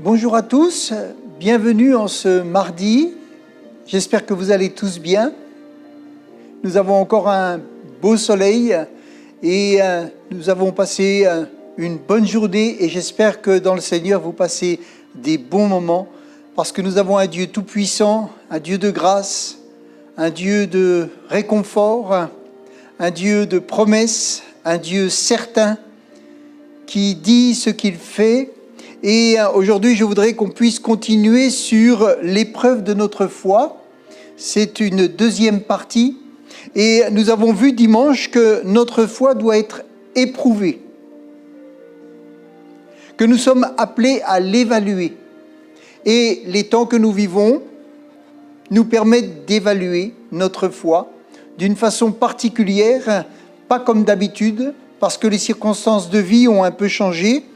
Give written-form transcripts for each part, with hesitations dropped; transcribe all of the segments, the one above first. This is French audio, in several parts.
Bonjour à tous, bienvenue en ce mardi. J'espère que vous allez tous bien. Nous avons encore un beau soleil et nous avons passé une bonne journée et j'espère que dans le Seigneur vous passez des bons moments parce que nous avons un Dieu tout-puissant, un Dieu de grâce, un Dieu de réconfort, un Dieu de promesses, un Dieu certain qui dit ce qu'il fait. Et aujourd'hui, je voudrais qu'on puisse continuer sur l'épreuve de notre foi. C'est une deuxième partie. Et nous avons vu dimanche que notre foi doit être éprouvée, que nous sommes appelés à l'évaluer. Et les temps que nous vivons nous permettent d'évaluer notre foi d'une façon particulière, pas comme d'habitude, parce que les circonstances de vie ont un peu changé.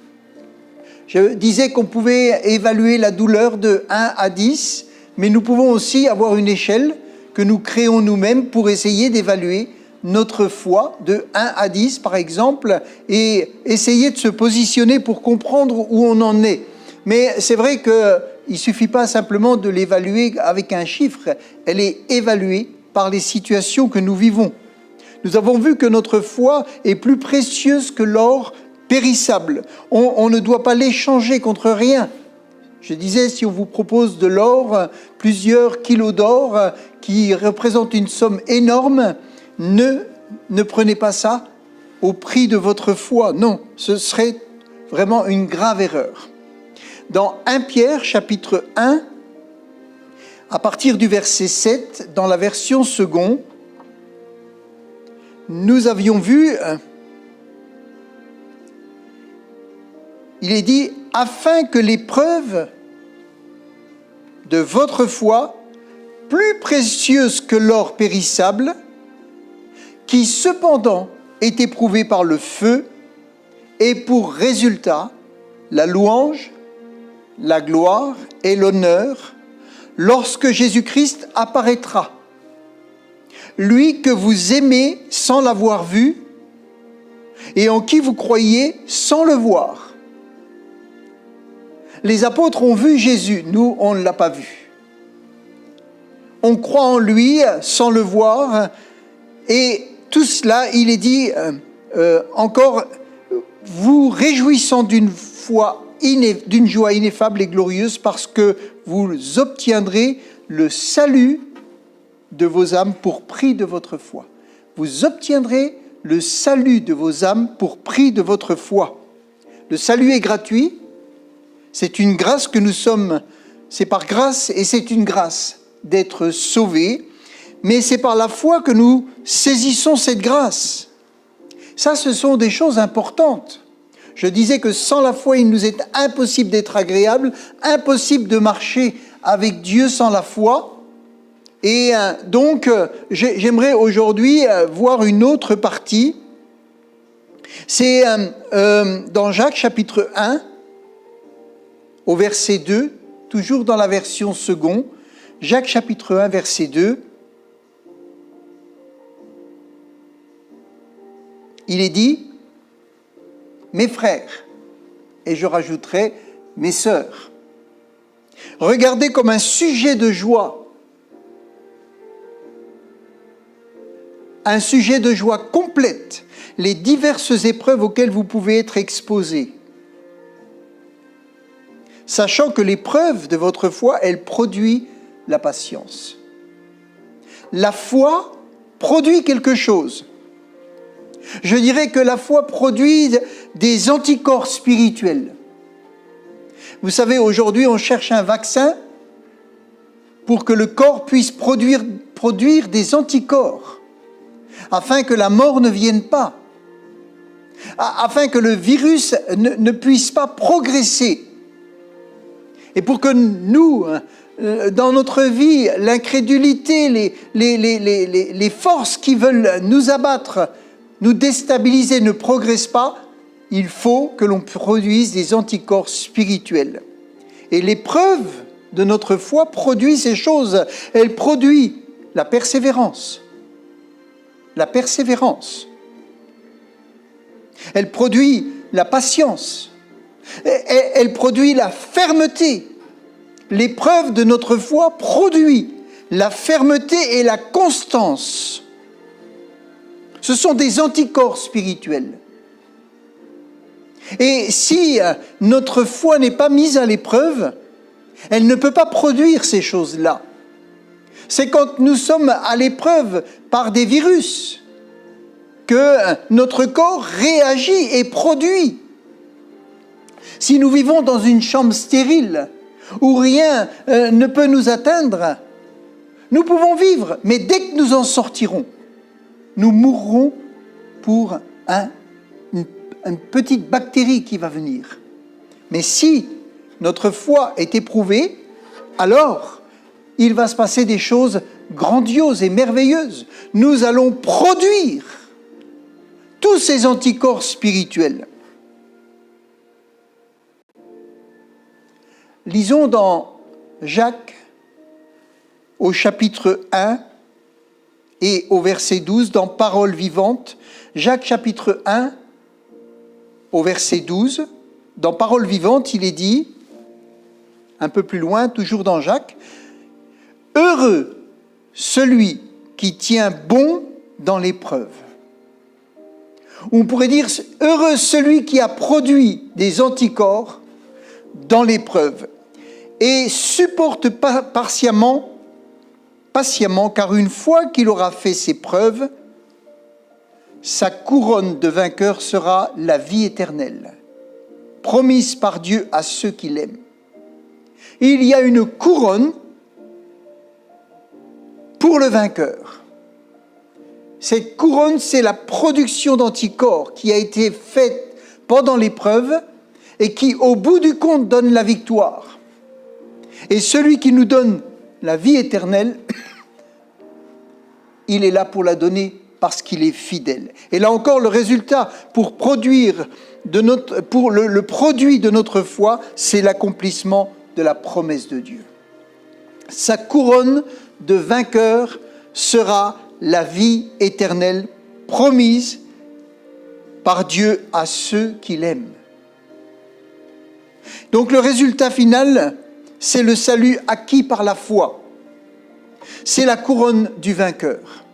Je disais qu'on pouvait évaluer la douleur de 1 à 10, mais nous pouvons aussi avoir une échelle que nous créons nous-mêmes pour essayer d'évaluer notre foi de 1 à 10, par exemple, et essayer de se positionner pour comprendre où on en est. Mais c'est vrai qu'il ne suffit pas simplement de l'évaluer avec un chiffre, elle est évaluée par les situations que nous vivons. Nous avons vu que notre foi est plus précieuse que l'or périssable. On ne doit pas l'échanger contre rien. Je disais, si on vous propose de l'or, plusieurs kilos d'or, qui représentent une somme énorme, ne prenez pas ça au prix de votre foi. Non, ce serait vraiment une grave erreur. Dans 1 Pierre, chapitre 1, à partir du verset 7, dans la version seconde, nous avions vu... Il est dit, afin que l'épreuve de votre foi, plus précieuse que l'or périssable, qui cependant est éprouvée par le feu, ait pour résultat la louange, la gloire et l'honneur lorsque Jésus-Christ apparaîtra. Lui que vous aimez sans l'avoir vu et en qui vous croyez sans le voir. Les apôtres ont vu Jésus, nous, on ne l'a pas vu. On croit en lui sans le voir, et tout cela, il est dit encore, vous réjouissant d'une joie ineffable et glorieuse, parce que vous obtiendrez le salut de vos âmes pour prix de votre foi. Vous obtiendrez le salut de vos âmes pour prix de votre foi. Le salut est gratuit. C'est une grâce que nous sommes, c'est par grâce et c'est une grâce d'être sauvés, mais c'est par la foi que nous saisissons cette grâce. Ça, ce sont des choses importantes. Je disais que sans la foi, il nous est impossible d'être agréable, impossible de marcher avec Dieu sans la foi. Et donc, j'aimerais aujourd'hui voir une autre partie. C'est dans Jacques chapitre 1, au verset 2, toujours dans la version seconde, Jacques chapitre 1, verset 2, il est dit, « Mes frères, et je rajouterai, mes sœurs, regardez comme un sujet de joie complète les diverses épreuves auxquelles vous pouvez être exposés. Sachant que l'épreuve de votre foi, elle produit la patience. » La foi produit quelque chose. Je dirais que la foi produit des anticorps spirituels. Vous savez, aujourd'hui, on cherche un vaccin pour que le corps puisse produire des anticorps, afin que la mort ne vienne pas, afin que le virus ne puisse pas progresser. Et pour que nous, dans notre vie, l'incrédulité, les forces qui veulent nous abattre, nous déstabiliser, ne progressent pas, il faut que l'on produise des anticorps spirituels. Et l'épreuve de notre foi produit ces choses. Elle produit la persévérance. La persévérance. Elle produit la patience. Elle produit la fermeté. L'épreuve de notre foi produit la fermeté et la constance. Ce sont des anticorps spirituels. Et si notre foi n'est pas mise à l'épreuve, elle ne peut pas produire ces choses-là. C'est quand nous sommes à l'épreuve par des virus que notre corps réagit et produit. Si nous vivons dans une chambre stérile où rien ne peut nous atteindre, nous pouvons vivre, mais dès que nous en sortirons, nous mourrons pour une petite bactérie qui va venir. Mais si notre foi est éprouvée, alors il va se passer des choses grandioses et merveilleuses. Nous allons produire tous ces anticorps spirituels. Lisons dans Jacques, au chapitre 1 et au verset 12, dans Paroles vivantes. Jacques chapitre 1, au verset 12, dans Paroles vivantes, il est dit, un peu plus loin, toujours dans Jacques, « Heureux celui qui tient bon dans l'épreuve. » On pourrait dire « Heureux celui qui a produit des anticorps dans l'épreuve et supporte patiemment, car une fois qu'il aura fait ses preuves, sa couronne de vainqueur sera la vie éternelle, promise par Dieu à ceux qui l'aiment. » Il y a une couronne pour le vainqueur. Cette couronne, c'est la production d'anticorps qui a été faite pendant l'épreuve et qui, au bout du compte, donne la victoire. Et celui qui nous donne la vie éternelle, il est là pour la donner parce qu'il est fidèle. Et là encore, le résultat pour produire le produit de notre foi, c'est l'accomplissement de la promesse de Dieu. Sa couronne de vainqueur sera la vie éternelle promise par Dieu à ceux qui l'aiment. Donc le résultat final, c'est le salut acquis par la foi. C'est la couronne du vainqueur.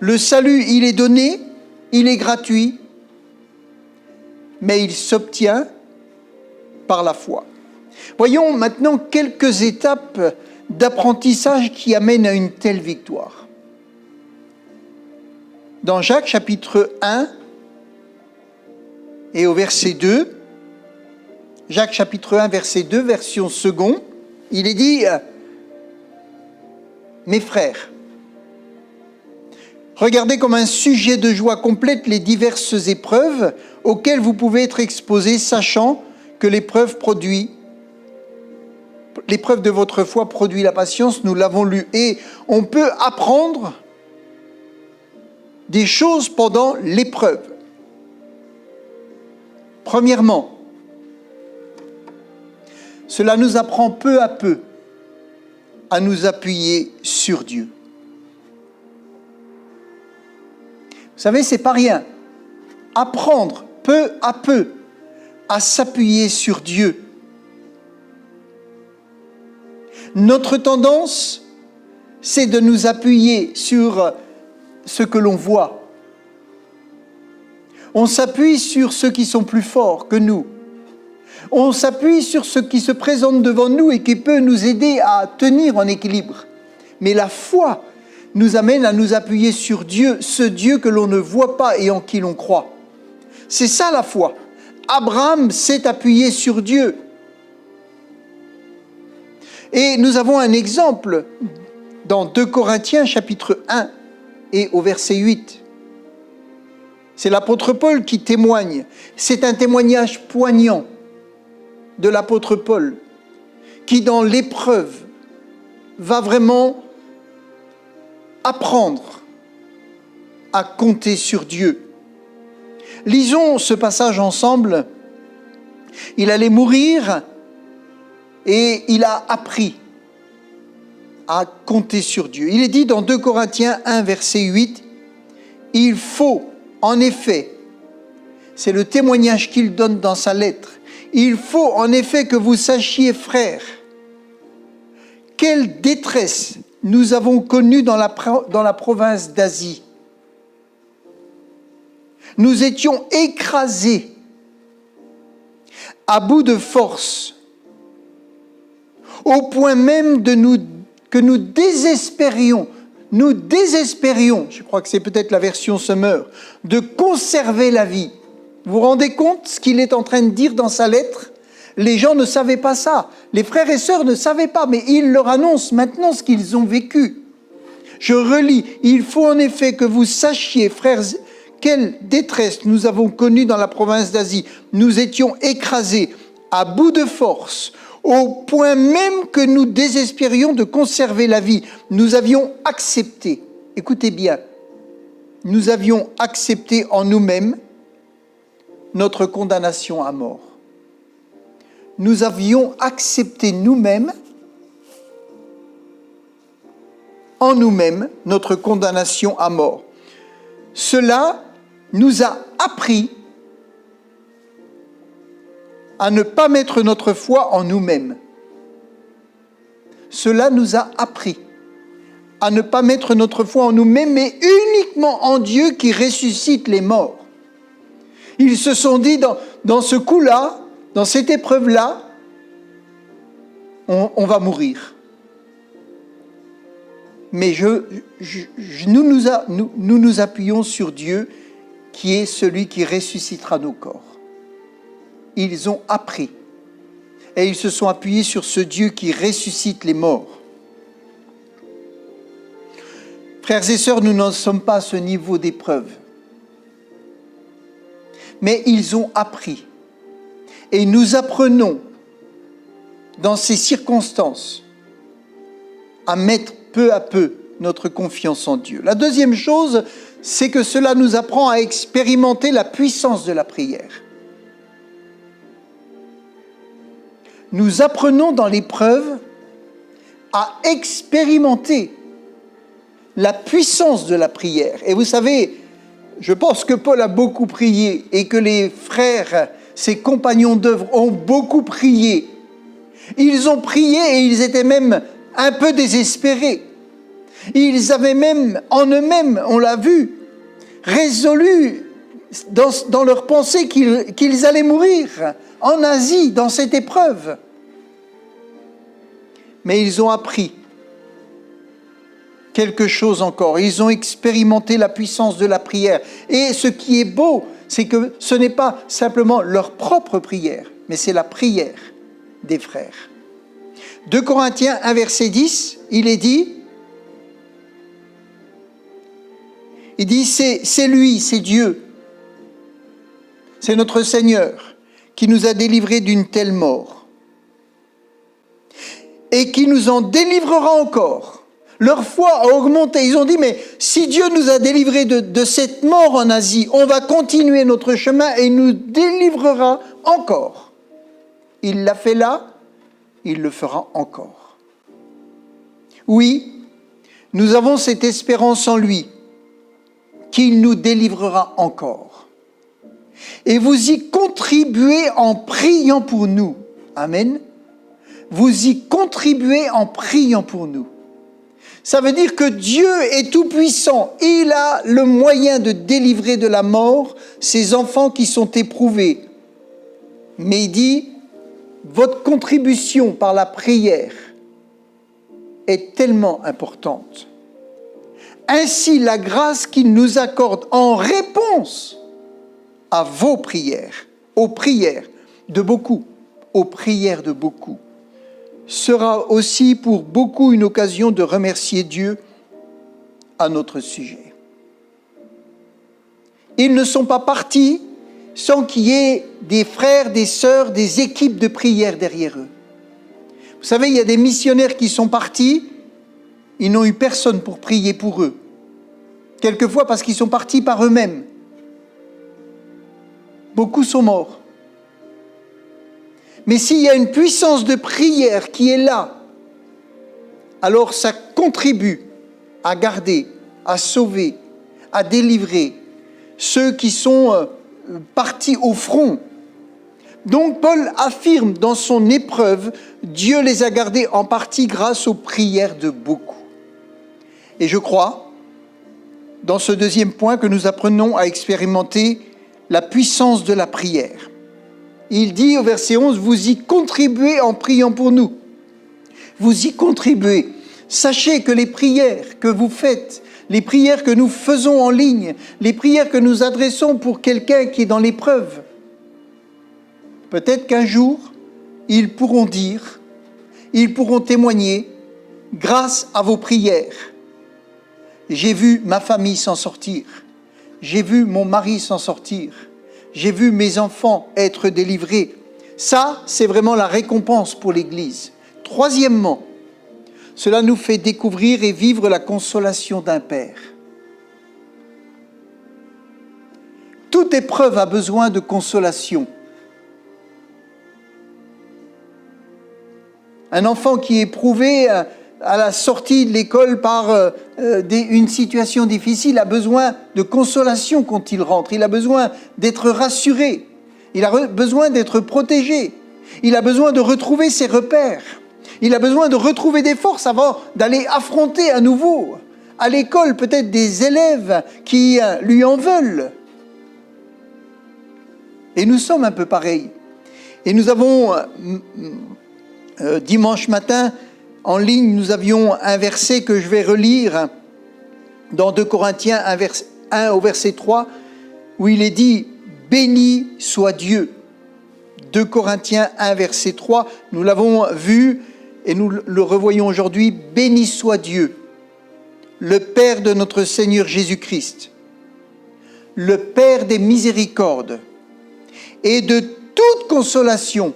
Le salut, il est donné, il est gratuit, mais il s'obtient par la foi. Voyons maintenant quelques étapes d'apprentissage qui amènent à une telle victoire. Dans Jacques chapitre 1 et au verset 2, Jacques chapitre 1 verset 2, version seconde, il est dit « Mes frères, regardez comme un sujet de joie complète les diverses épreuves auxquelles vous pouvez être exposés, sachant que l'épreuve de votre foi produit la patience, nous l'avons lu. Et on peut apprendre des choses pendant l'épreuve. Premièrement, cela nous apprend peu à peu à nous appuyer sur Dieu. Vous savez, c'est pas rien. Apprendre peu à peu à s'appuyer sur Dieu. Notre tendance, c'est de nous appuyer sur ce que l'on voit. On s'appuie sur ceux qui sont plus forts que nous. On s'appuie sur ce qui se présente devant nous et qui peut nous aider à tenir en équilibre. Mais la foi nous amène à nous appuyer sur Dieu, ce Dieu que l'on ne voit pas et en qui l'on croit. C'est ça la foi. Abraham s'est appuyé sur Dieu. Et nous avons un exemple dans 2 Corinthiens chapitre 1 et au verset 8. C'est l'apôtre Paul qui témoigne. C'est un témoignage poignant de l'apôtre Paul qui, dans l'épreuve, va vraiment apprendre à compter sur Dieu. Lisons ce passage ensemble. Il allait mourir et il a appris à compter sur Dieu. Il est dit dans 2 Corinthiens 1, verset 8, « Il faut, en effet, c'est le témoignage qu'il donne dans sa lettre, Il faut en effet que vous sachiez, frères, quelle détresse nous avons connue dans la province d'Asie. Nous étions écrasés, à bout de force, au point même que nous désespérions, je crois que c'est peut-être la version Semeur, de conserver la vie. Vous vous rendez compte ce qu'il est en train de dire dans sa lettre? Les gens ne savaient pas ça. Les frères et sœurs ne savaient pas, mais il leur annonce maintenant ce qu'ils ont vécu. Je relis. Il faut en effet que vous sachiez, frères, quelle détresse nous avons connue dans la province d'Asie. Nous étions écrasés, à bout de force, au point même que nous désespérions de conserver la vie. Nous avions accepté, écoutez bien, nous avions accepté en nous-mêmes notre condamnation à mort. Nous avions accepté nous-mêmes, en nous-mêmes, notre condamnation à mort. Cela nous a appris à ne pas mettre notre foi en nous-mêmes. Cela nous a appris à ne pas mettre notre foi en nous-mêmes, mais uniquement en Dieu qui ressuscite les morts. Ils se sont dit, dans ce coup-là, dans cette épreuve-là, on va mourir. Mais nous nous appuyons sur Dieu, qui est celui qui ressuscitera nos corps. Ils ont appris. Et ils se sont appuyés sur ce Dieu qui ressuscite les morts. Frères et sœurs, nous n'en sommes pas à ce niveau d'épreuve. Mais ils ont appris. Et nous apprenons, dans ces circonstances, à mettre peu à peu notre confiance en Dieu. La deuxième chose, c'est que cela nous apprend à expérimenter la puissance de la prière. Nous apprenons dans l'épreuve à expérimenter la puissance de la prière. Et vous savez, je pense que Paul a beaucoup prié et que les frères, ses compagnons d'œuvre, ont beaucoup prié. Ils ont prié et ils étaient même un peu désespérés. Ils avaient même en eux-mêmes, on l'a vu, résolu dans leur pensée qu'ils allaient mourir en Asie, dans cette épreuve. Mais ils ont appris quelque chose encore. Ils ont expérimenté la puissance de la prière. Et ce qui est beau, c'est que ce n'est pas simplement leur propre prière, mais c'est la prière des frères. 2 Corinthiens 1, verset 10, il est dit, c'est lui, c'est Dieu, c'est notre Seigneur qui nous a délivrés d'une telle mort et qui nous en délivrera encore. Leur foi a augmenté. Ils ont dit, mais si Dieu nous a délivrés de cette mort en Asie, on va continuer notre chemin et il nous délivrera encore. Il l'a fait là, il le fera encore. Oui, nous avons cette espérance en lui, qu'il nous délivrera encore. Et vous y contribuez en priant pour nous. Amen. Vous y contribuez en priant pour nous. Ça veut dire que Dieu est tout-puissant. Il a le moyen de délivrer de la mort ses enfants qui sont éprouvés. Mais il dit, votre contribution par la prière est tellement importante. Ainsi, la grâce qu'il nous accorde en réponse à vos prières, aux prières de beaucoup, sera aussi pour beaucoup une occasion de remercier Dieu à notre sujet. Ils ne sont pas partis sans qu'il y ait des frères, des sœurs, des équipes de prière derrière eux. Vous savez, il y a des missionnaires qui sont partis, ils n'ont eu personne pour prier pour eux. Quelquefois parce qu'ils sont partis par eux-mêmes. Beaucoup sont morts. Mais s'il y a une puissance de prière qui est là, alors ça contribue à garder, à sauver, à délivrer ceux qui sont partis au front. Donc Paul affirme dans son épreuve, Dieu les a gardés en partie grâce aux prières de beaucoup. Et je crois, dans ce deuxième point, que nous apprenons à expérimenter la puissance de la prière. Il dit au verset 11, vous y contribuez en priant pour nous. Vous y contribuez. Sachez que les prières que vous faites, les prières que nous faisons en ligne, les prières que nous adressons pour quelqu'un qui est dans l'épreuve, peut-être qu'un jour, ils pourront dire, ils pourront témoigner, grâce à vos prières, j'ai vu ma famille s'en sortir, j'ai vu mon mari s'en sortir, j'ai vu mes enfants être délivrés. Ça, c'est vraiment la récompense pour l'Église. Troisièmement, cela nous fait découvrir et vivre la consolation d'un Père. Toute épreuve a besoin de consolation. Un enfant qui est éprouvé à la sortie de l'école par une situation difficile a besoin de consolation quand il rentre. Il a besoin d'être rassuré. Il a besoin d'être protégé. Il a besoin de retrouver ses repères. Il a besoin de retrouver des forces avant d'aller affronter à nouveau à l'école peut-être des élèves qui lui en veulent. Et nous sommes un peu pareils. Et nous avons, dimanche matin, en ligne, nous avions un verset que je vais relire dans 2 Corinthiens 1 au verset 3, où il est dit « Béni soit Dieu ». 2 Corinthiens 1 verset 3, nous l'avons vu et nous le revoyons aujourd'hui. « Béni soit Dieu, le Père de notre Seigneur Jésus-Christ, le Père des miséricordes et de toute consolation ».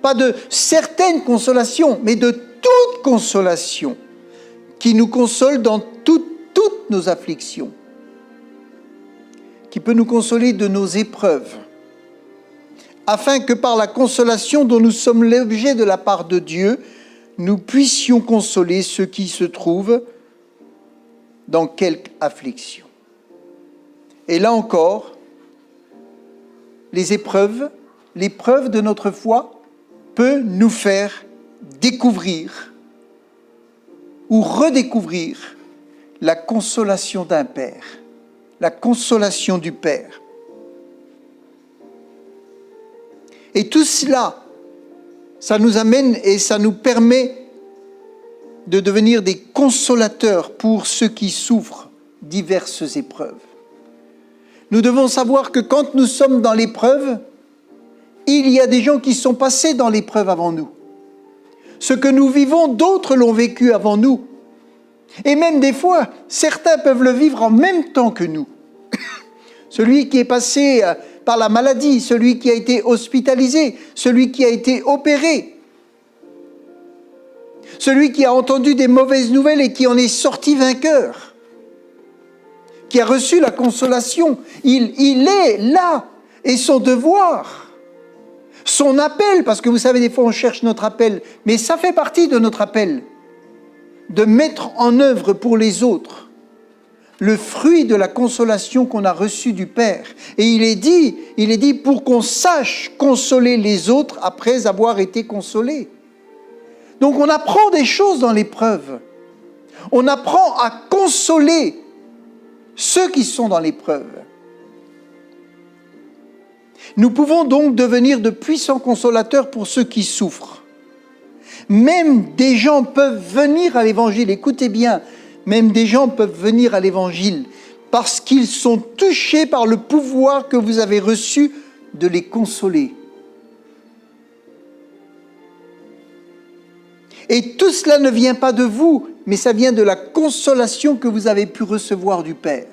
Pas de certaines consolations, mais de toute consolation, qui nous console dans toutes nos afflictions, qui peut nous consoler de nos épreuves, afin que par la consolation dont nous sommes l'objet de la part de Dieu, nous puissions consoler ceux qui se trouvent dans quelque affliction. Et là encore, l'épreuve de notre foi peut nous faire découvrir ou redécouvrir la consolation d'un Père, la consolation du Père. Et tout cela, ça nous amène et ça nous permet de devenir des consolateurs pour ceux qui souffrent diverses épreuves. Nous devons savoir que quand nous sommes dans l'épreuve, il y a des gens qui sont passés dans l'épreuve avant nous. Ce que nous vivons, d'autres l'ont vécu avant nous. Et même des fois, certains peuvent le vivre en même temps que nous. Celui qui est passé par la maladie, celui qui a été hospitalisé, celui qui a été opéré, celui qui a entendu des mauvaises nouvelles et qui en est sorti vainqueur, qui a reçu la consolation, il est là, et son devoir, son appel, parce que vous savez, des fois on cherche notre appel, mais ça fait partie de notre appel, de mettre en œuvre pour les autres le fruit de la consolation qu'on a reçue du Père. Et il est dit pour qu'on sache consoler les autres après avoir été consolés. Donc on apprend des choses dans l'épreuve. On apprend à consoler ceux qui sont dans l'épreuve. Nous pouvons donc devenir de puissants consolateurs pour ceux qui souffrent. Même des gens peuvent venir à l'Évangile, écoutez bien, même des gens peuvent venir à l'Évangile parce qu'ils sont touchés par le pouvoir que vous avez reçu de les consoler. Et tout cela ne vient pas de vous, mais ça vient de la consolation que vous avez pu recevoir du Père.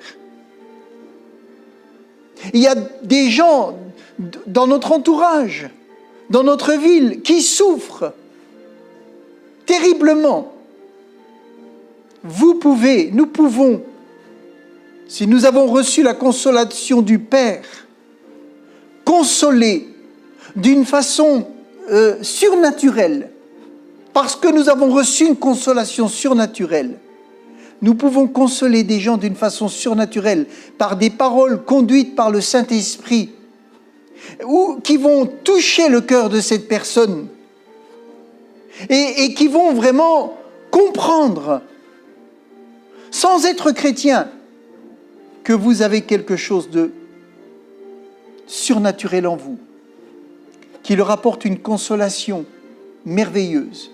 Il y a des gens dans notre entourage, dans notre ville, qui souffrent terriblement. Nous pouvons, si nous avons reçu la consolation du Père, consoler d'une façon surnaturelle, parce que nous avons reçu une consolation surnaturelle. Nous pouvons consoler des gens d'une façon surnaturelle, par des paroles conduites par le Saint-Esprit, ou qui vont toucher le cœur de cette personne et qui vont vraiment comprendre, sans être chrétien, que vous avez quelque chose de surnaturel en vous, qui leur apporte une consolation merveilleuse.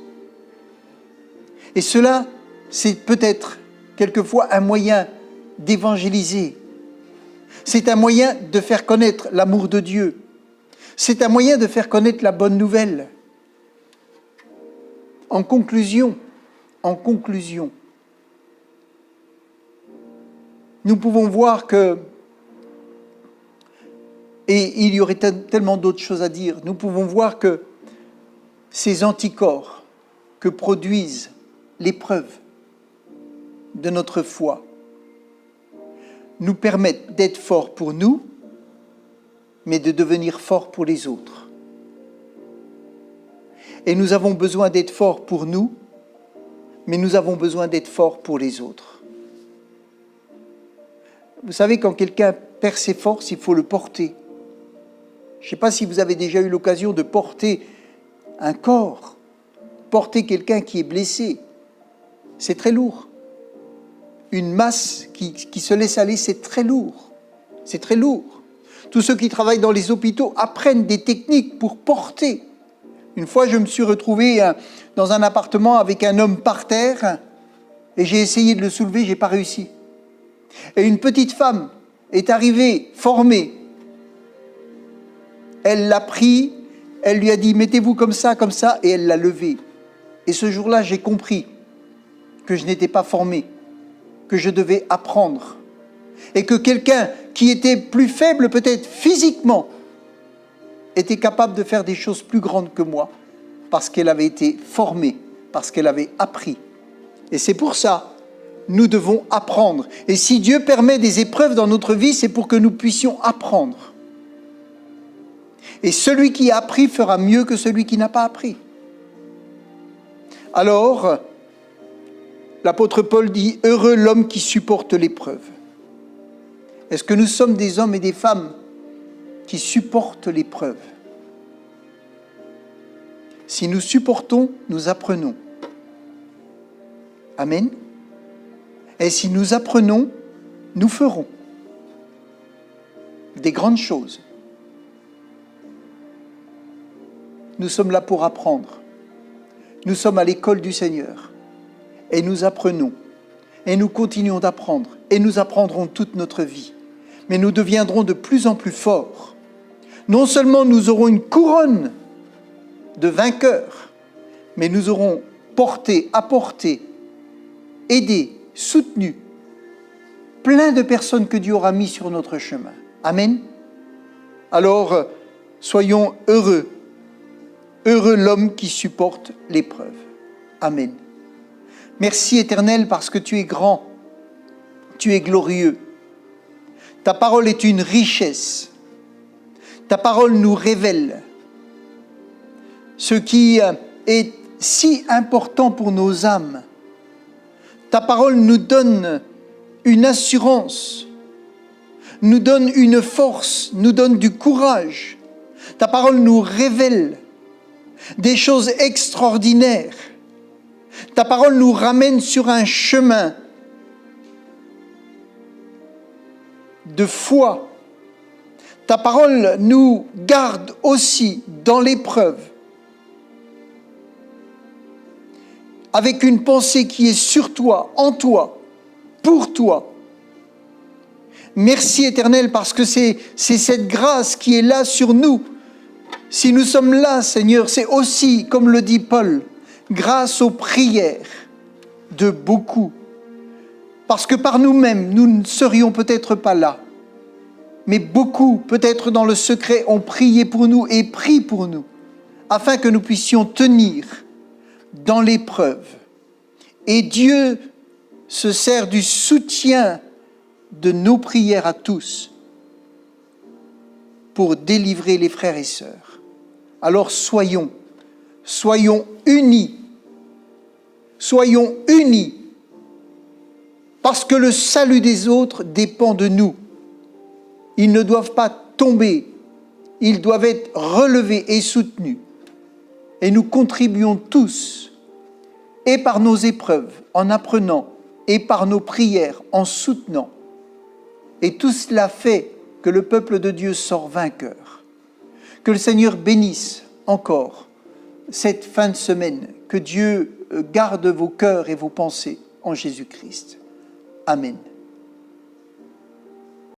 Et cela, c'est peut-être quelquefois un moyen d'évangéliser. C'est un moyen de faire connaître l'amour de Dieu. C'est un moyen de faire connaître la bonne nouvelle. En conclusion, nous pouvons voir que, et il y aurait tellement d'autres choses à dire, nous pouvons voir que ces anticorps que produisent l'épreuve de notre foi nous permettent d'être forts pour nous, mais de devenir forts pour les autres. Et nous avons besoin d'être forts pour nous, mais nous avons besoin d'être forts pour les autres. Vous savez, quand quelqu'un perd ses forces, il faut le porter. Je ne sais pas si vous avez déjà eu l'occasion de porter un corps, porter quelqu'un qui est blessé. C'est très lourd. Une masse qui se laisse aller, c'est très lourd. C'est très lourd. Tous ceux qui travaillent dans les hôpitaux apprennent des techniques pour porter. Une fois, je me suis retrouvé dans un appartement avec un homme par terre et j'ai essayé de le soulever, je n'ai pas réussi. Et une petite femme est arrivée, formée. Elle l'a pris, elle lui a dit « mettez-vous comme ça », et elle l'a levé. Et ce jour-là, j'ai compris que je n'étais pas formé, que je devais apprendre. Et que quelqu'un qui était plus faible peut-être physiquement était capable de faire des choses plus grandes que moi parce qu'elle avait été formée, parce qu'elle avait appris. Et c'est pour ça nous devons apprendre. Et si Dieu permet des épreuves dans notre vie, c'est pour que nous puissions apprendre. Et celui qui a appris fera mieux que celui qui n'a pas appris. Alors, l'apôtre Paul dit « Heureux l'homme qui supporte l'épreuve ». Est-ce que nous sommes des hommes et des femmes qui supportent l'épreuve? Si nous supportons, nous apprenons. Amen. Et si nous apprenons, nous ferons des grandes choses. Nous sommes là pour apprendre. Nous sommes à l'école du Seigneur. Et nous apprenons. Et nous continuons d'apprendre. Et nous apprendrons toute notre vie. Mais nous deviendrons de plus en plus forts. Non seulement nous aurons une couronne de vainqueurs, mais nous aurons porté, apporté, aidé, soutenu plein de personnes que Dieu aura mis sur notre chemin. Amen. Alors, soyons heureux. Heureux l'homme qui supporte l'épreuve. Amen. Merci Éternel parce que tu es grand, tu es glorieux. Ta parole est une richesse. Ta parole nous révèle ce qui est si important pour nos âmes. Ta parole nous donne une assurance, nous donne une force, nous donne du courage. Ta parole nous révèle des choses extraordinaires. Ta parole nous ramène sur un chemin de foi. Ta parole nous garde aussi dans l'épreuve, avec une pensée qui est sur toi, en toi, pour toi. Merci Éternel, parce que c'est cette grâce qui est là sur nous. Si nous sommes là, Seigneur, c'est aussi, comme le dit Paul, grâce aux prières de beaucoup. Parce que par nous-mêmes, nous ne serions peut-être pas là. Mais beaucoup, peut-être dans le secret, ont prié pour nous et prient pour nous, afin que nous puissions tenir dans l'épreuve. Et Dieu se sert du soutien de nos prières à tous pour délivrer les frères et sœurs. Alors soyons unis. Soyons unis. Parce que le salut des autres dépend de nous. Ils ne doivent pas tomber ils doivent être relevés et soutenus. Et nous contribuons tous, et par nos épreuves, en apprenant, et par nos prières, en soutenant. Et tout cela fait que le peuple de Dieu sort vainqueur. Que le Seigneur bénisse encore cette fin de semaine. Que Dieu garde vos cœurs et vos pensées en Jésus-Christ. Amen.